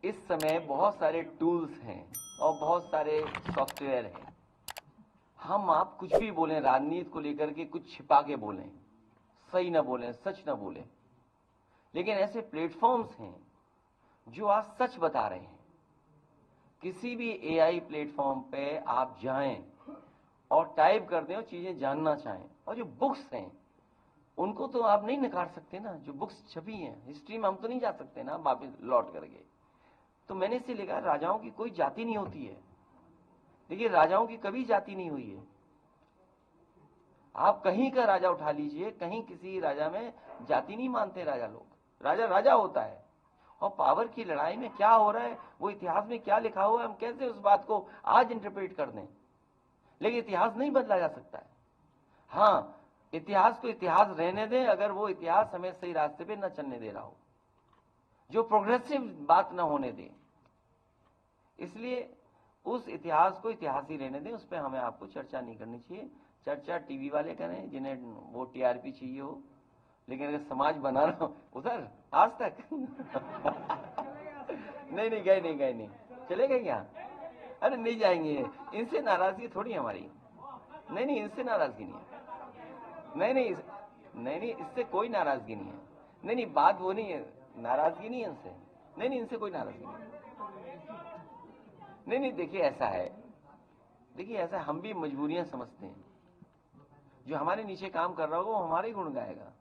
इस समय बहुत सारे टूल्स हैं और बहुत सारे सॉफ्टवेयर हैं। हम आप कुछ भी बोलें, राजनीति को लेकर के कुछ छिपा के बोलें, सही ना बोलें, सच ना बोलें, लेकिन ऐसे प्लेटफॉर्म्स हैं जो आज सच बता रहे हैं। किसी भी एआई प्लेटफॉर्म पे आप जाएं और टाइप कर दें और चीजें जानना चाहें, और जो बुक्स हैं उनको तो आप नहीं नकार सकते ना, जो बुक्स छपी हैं हिस्ट्री में हम तो नहीं जा सकते ना वापिस लौट करके। तो मैंने इसे लिखा, राजाओं की कोई जाति नहीं होती है। देखिए, राजाओं की कभी जाति नहीं हुई है। आप कहीं का राजा उठा लीजिए, कहीं किसी राजा में जाति नहीं मानते राजा लोग। राजा राजा होता है, और पावर की लड़ाई में क्या हो रहा है, वो इतिहास में क्या लिखा हुआ है, हम कैसे उस बात को आज इंटरप्रेट कर दें। लेकिन इतिहास नहीं बदला जा सकता है। हाँ, इतिहास को इतिहास रहने दें, अगर वो इतिहास हमें सही रास्ते पे न चलने दे रहा हो, जो प्रोग्रेसिव बात न होने दे। इसलिए उस इतिहास को इतिहास ही रहने दें, उस पर हमें आपको चर्चा नहीं करनी चाहिए। चर्चा टीवी वाले करें जिन्हें वो टीआरपी चाहिए हो, लेकिन अगर समाज बना रहा हो उधर आज तक नहीं गए नहीं चले गए क्या? अरे नहीं जाएंगे, इनसे नाराजगी थोड़ी हमारी। नहीं इनसे नाराजगी नहीं है। नहीं इससे कोई नाराजगी नहीं है। नहीं बात वो नहीं है, नाराजगी नहीं है इनसे। नहीं इनसे कोई नाराजगी नहीं। देखिए ऐसा है, हम भी मजबूरियां समझते हैं। जो हमारे नीचे काम कर रहा होगा वो हमारे ही गुण गाएगा।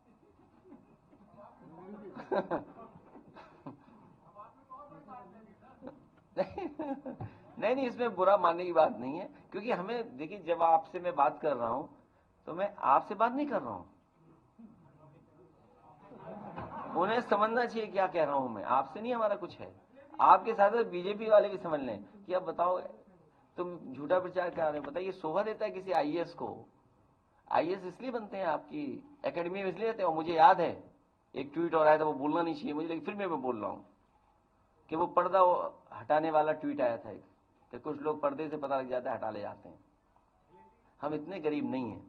नहीं इसमें बुरा मानने की बात नहीं है, क्योंकि हमें देखिए, जब आपसे मैं बात कर रहा हूं तो मैं आपसे बात नहीं कर रहा हूं, उन्हें समझना चाहिए क्या कह रहा हूं मैं। आपसे नहीं हमारा कुछ है। आपके साथ बीजेपी वाले भी समझ लें कि अब बताओ तुम झूठा प्रचार कर रहे हो। बताइए, शोभा देता है किसी आईएएस को? आईएएस इसलिए बनते हैं आपकी एकेडमी में, इसलिए रहते हैं। और मुझे याद है एक ट्वीट और आया था, वो बोलना नहीं चाहिए मुझे, लेकिन फिर मैं बोल रहा हूं कि वो पर्दा हटाने वाला ट्वीट आया था कि कुछ लोग पर्दे से पता लग जाता है हटा ले जाते हैं। हम इतने गरीब नहीं हैं।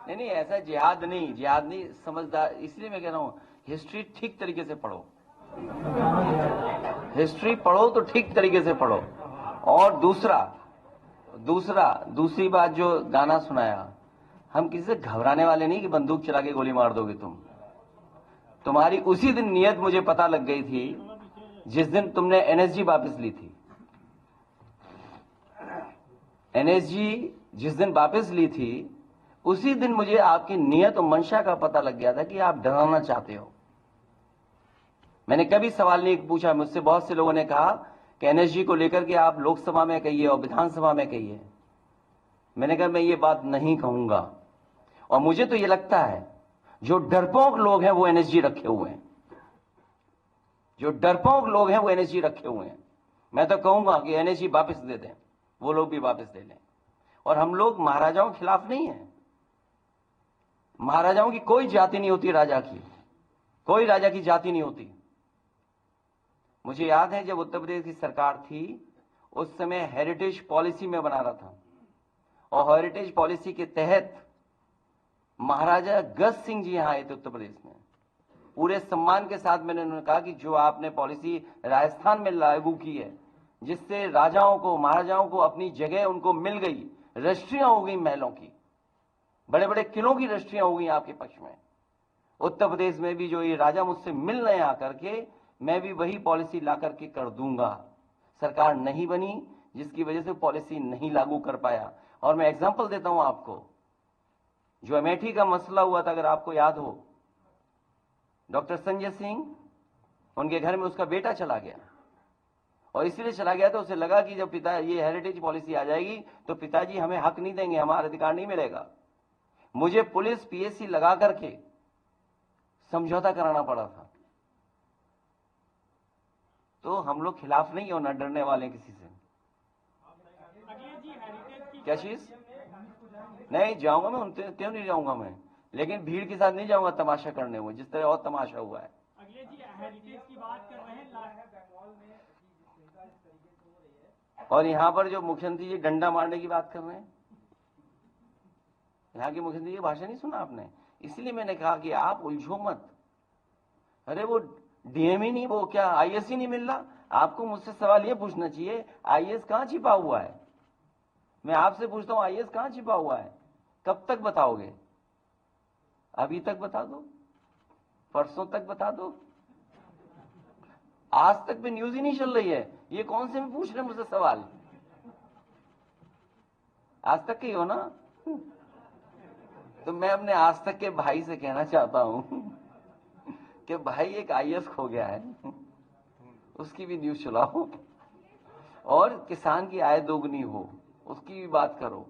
नहीं ऐसा जिहाद नहीं, समझदार। इसलिए मैं कह रहा हूं हिस्ट्री ठीक तरीके से पढ़ो, हिस्ट्री पढ़ो तो ठीक तरीके से पढ़ो। और दूसरी बात जो गाना सुनाया, हम किसी से घबराने वाले नहीं कि बंदूक चला के गोली मार दोगे तुम। तुम्हारी उसी दिन नीयत मुझे पता लग गई थी जिस दिन तुमने एनएसजी वापस ली थी। एनएसजी जिस दिन वापस ली थी, उसी दिन मुझे आपकी नीयत और मंशा का पता लग गया था कि आप डराना चाहते हो। मैंने कभी सवाल नहीं पूछा। मुझसे बहुत से लोगों ने कहा कि एनएसजी को लेकर के आप लोकसभा में कहिए और विधानसभा में कहिए। मैंने कहा मैं ये बात नहीं कहूंगा। और मुझे तो ये लगता है जो डरपोक लोग हैं वो एनएसजी रखे हुए हैं, जो डरपोक लोग हैं वो एनएसजी रखे हुए हैं। मैं तो कहूंगा कि एनएसजी वापस दे दें, वो लोग भी वापस दे लें। और हम लोग महाराजाओं के खिलाफ नहीं है। महाराजाओं की कोई जाति नहीं होती, राजा की कोई राजा की जाति नहीं होती। मुझे याद है जब उत्तर प्रदेश की सरकार थी, उस समय हेरिटेज पॉलिसी में बना रहा था, और हेरिटेज पॉलिसी के तहत महाराजा गज सिंह जी यहां आए थे उत्तर प्रदेश में। पूरे सम्मान के साथ मैंने उन्होंने कहा कि जो आपने पॉलिसी राजस्थान में लागू की है, जिससे राजाओं को, महाराजाओं को अपनी जगह उनको मिल गई, रजिस्ट्रियां हो गई महलों की, बड़े बड़े किलों की रजिस्ट्रियां हो गई आपके पक्ष में। उत्तर प्रदेश में भी जो ये राजा मुझसे मिल रहे हैं आकर के, मैं भी वही पॉलिसी ला करके कर दूंगा। सरकार नहीं बनी, जिसकी वजह से पॉलिसी नहीं लागू कर पाया। और मैं एग्जांपल देता हूं आपको, जो अमेठी का मसला हुआ था, अगर आपको याद हो, डॉक्टर संजय सिंह, उनके घर में उसका बेटा चला गया, और इसलिए चला गया तो उसे लगा कि जब पिता ये हेरिटेज पॉलिसी आ जाएगी तो पिताजी हमें हक नहीं देंगे, हमारा अधिकार नहीं मिलेगा। मुझे पुलिस पीएससी लगा करके समझौता कराना पड़ा था। तो हम लोग खिलाफ नहीं हो, ना डरने वाले किसी से। क्या चीज? नहीं जाऊंगा मैं, उनसे क्यों नहीं जाऊंगा मैं, लेकिन भीड़ के साथ नहीं जाऊंगा तमाशा करने में, जिस तरह और तमाशा हुआ है। अगले जी हेरिटेज की बात कर रहे हैं, और यहां पर जो मुख्यमंत्री जी डंडा मारने की बात कर रहे हैं, यहां के मुख्यमंत्री जी भाषण नहीं सुना आपने? इसलिए मैंने कहा कि आप उलझो मत। अरे वो डीएम ही नहीं, वो क्या आईएएस ही नहीं मिल रहा? आपको मुझसे सवाल ये पूछना चाहिए, आईएएस कहाँ छिपा हुआ है? मैं आपसे पूछता हूं, आईएएस कहाँ छिपा हुआ है? कब तक बताओगे? अभी तक बता दो, परसों तक बता दो, आज तक भी न्यूज ही नहीं चल रही है। ये कौन से में पूछ रहे हैं मुझसे सवाल? आज तक के ही हो ना? तो मैं अपने आज तक के भाई से कहना चाहता हूं कि भाई एक आईएएस खो गया है, उसकी भी न्यूज चलाओ, और किसान की आय दोगुनी हो उसकी भी बात करो।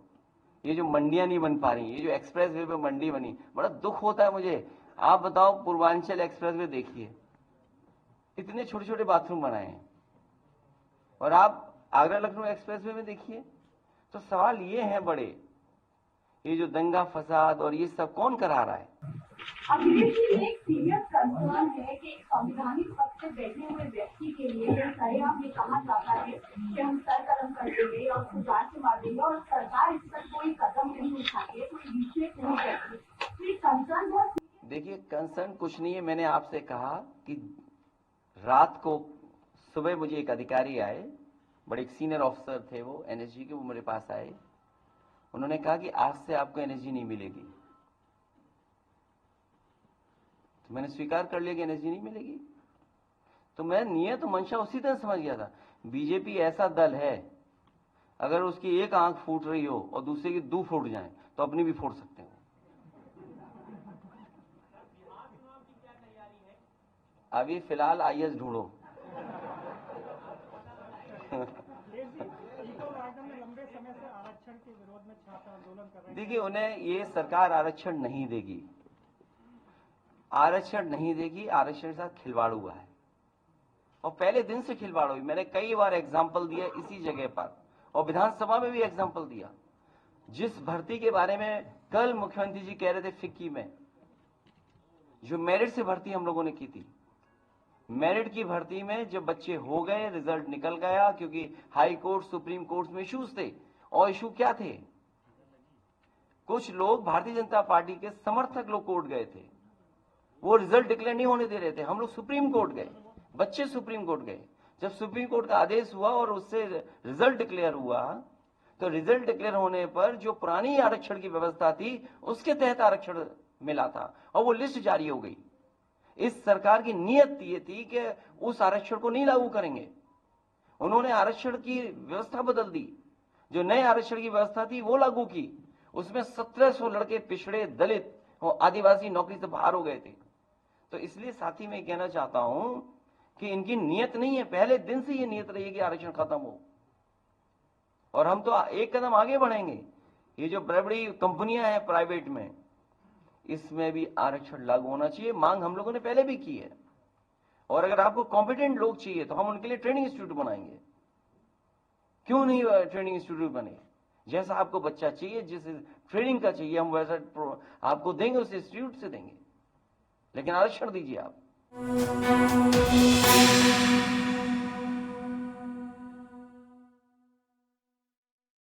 ये जो मंडियां नहीं बन पा रही, ये जो एक्सप्रेस वे पे मंडी बनी, बड़ा दुख होता है मुझे। आप बताओ, पूर्वांचल एक्सप्रेस वे देखिए, इतने छोटे छोटे बाथरूम बनाए हैं, और आप आगरा लखनऊ एक्सप्रेस वे में देखिए। तो सवाल ये है बड़े, ये जो दंगा फसाद और ये सब कौन करा रहा है? अखिलेश जी, एक सीरियस कंसर्न है कि एक संवैधानिक पद से बैठे हुए व्यक्ति के लिए सरेआम ये कहा जाता है कि हम सर कलम कर देंगे और उसको जान से मार देंगे, और सरकार इस पर कोई कदम नहीं उठाती है, कोई बीच में नहीं करती। तो ये कंसर्न बहुत। देखिए, कंसर्न कुछ नहीं है। मैंने आपसे कहा कि रात को सुबह मुझे एक अधिकारी आए, बड़े एक सीनियर ऑफिसर थे वो एनएसजी के, वो मेरे पास आए। उन्होंने कहा कि आज से आपको एनएसजी नहीं मिलेगी। तो मैंने स्वीकार कर लिया कि एनएसजी नहीं मिलेगी। तो मैं नियत मंशा उसी तरह समझ गया था। बीजेपी ऐसा दल है, अगर उसकी एक आंख फूट रही हो और दूसरे की दो फूट जाए तो अपनी भी फोड़ सकते हो। अभी फिलहाल आईएएस ढूंढो। लंबे समय से आरक्षण के विरोध में छात्र आंदोलन कर रहे हैं। देखिए, उन्हें ये सरकार आरक्षण नहीं देगी, आरक्षण नहीं देगी। आरक्षण के साथ खिलवाड़ हुआ है, और पहले दिन से खिलवाड़ हुई। मैंने कई बार एग्जाम्पल दिया इसी जगह पर, और विधानसभा में भी एग्जाम्पल दिया। जिस भर्ती के बारे में कल मुख्यमंत्री जी कह रहे थे फिक्की में, जो मेरिट से भर्ती हम लोगों ने की थी, मेरिट की भर्ती में जब बच्चे हो गए, रिजल्ट निकल गया, क्योंकि हाई कोर्ट सुप्रीम कोर्ट में इश्यूज थे। और इशू क्या थे? कुछ लोग भारतीय जनता पार्टी के समर्थक लोग कोर्ट गए थे, वो रिजल्ट डिक्लेयर नहीं होने दे रहे थे। हम लोग सुप्रीम कोर्ट गए, बच्चे सुप्रीम कोर्ट गए। जब सुप्रीम कोर्ट का आदेश हुआ और उससे रिजल्ट डिक्लेयर हुआ, तो रिजल्ट डिक्लेयर होने पर जो पुरानी आरक्षण की व्यवस्था थी उसके तहत आरक्षण मिला था, और वो लिस्ट जारी हो गई। इस सरकार की नीयत ये थी कि उस आरक्षण को नहीं लागू करेंगे। उन्होंने आरक्षण की व्यवस्था बदल दी, जो नए आरक्षण की व्यवस्था थी वो लागू की। उसमें 1700 लड़के पिछड़े, दलित और आदिवासी नौकरी से बाहर हो गए थे। तो इसलिए साथी मैं कहना चाहता हूं कि इनकी नीयत नहीं है, पहले दिन से ये नीयत रही है कि आरक्षण खत्म हो, और हम तो एक कदम आगे बढ़ेंगे। ये जो बड़ी बड़ी कंपनियां हैं प्राइवेट में, इसमें भी आरक्षण लागू होना चाहिए। मांग हम लोगों ने पहले भी की है, और अगर आपको कॉम्पिटेंट लोग चाहिए तो हम उनके लिए ट्रेनिंग इंस्टीट्यूट बनाएंगे। क्यों नहीं ट्रेनिंग इंस्टीट्यूट बने? जैसा आपको बच्चा चाहिए, जिस ट्रेनिंग का चाहिए, हम वैसा आपको देंगे, उस इंस्टीट्यूट से देंगे, लेकिन आरक्षण दीजिए आप।